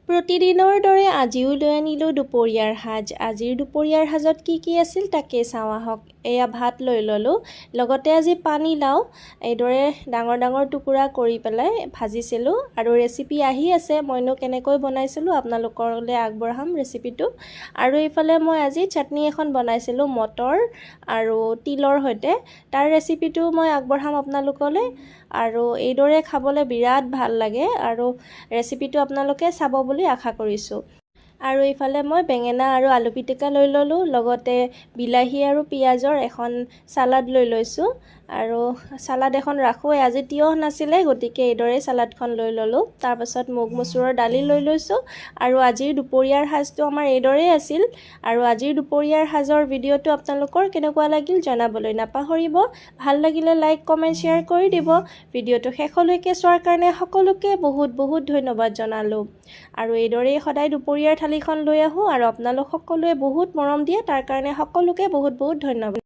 প্ৰতিদিনৰ দৰে আজিও লৈ আনিলোঁ দুপৰীয়াৰ সাজ। আজিৰ দুপৰীয়াৰ সাজত কি আছিল তাকে চাওঁ আহক। এয়া ভাত লৈ ল'লোঁ, লগতে আজি পানীলাও এইদৰে ডাঙৰ ডাঙৰ টুকুৰা কৰি পেলাই ভাজিছিলোঁ আৰু ৰেচিপি আহি আছে, মইনো কেনেকৈ বনাইছিলোঁ আপোনালোকলৈ আগবঢ়াম ৰেচিপিটো। আৰু এইফালে মই আজি চাটনি এখন বনাইছিলোঁ মটৰ আৰু তিলৰ সৈতে, তাৰ ৰেচিপিটো মই আগবঢ়াম আপোনালোকলৈ। আৰু এইদৰে খাবলৈ বিৰাট ভাল লাগে আৰু ৰেচিপিটো আপোনালোকে চাব বুলি আশা কৰিছোঁ। আৰু এইফালে মই বেঙেনা আৰু আলু পিটিকা লৈ ল'লোঁ, লগতে বিলাহী আৰু পিঁয়াজৰ এখন চালাড লৈ লৈছোঁ। আৰু চালাড এখন ৰাখোঁৱেই, আজি তিয়ঁহ নাছিলে গতিকে এইদৰেই চালাডখন লৈ ল'লোঁ। তাৰপাছত মুগ মচুৰৰ দালি লৈ লৈছোঁ। আৰু আজিৰ দুপৰীয়াৰ সাজটো আমাৰ এইদৰেই আছিল। আৰু আজিৰ দুপৰীয়াৰ সাজৰ ভিডিঅ'টো আপোনালোকৰ কেনেকুৱা লাগিল জনাবলৈ নাপাহৰিব। ভাল লাগিলে লাইক কমেণ্ট শ্বেয়াৰ কৰি দিব। ভিডিঅ'টো শেষলৈকে চোৱাৰ কাৰণে সকলোকে বহুত বহুত ধন্যবাদ জনালোঁ। আৰু এইদৰেই সদায় দুপৰীয়াৰ থালিখন লৈ আহোঁ আৰু আপোনালোক সকলোৱে বহুত মৰম দিয়ে, তাৰ কাৰণে সকলোকে বহুত বহুত ধন্যবাদ।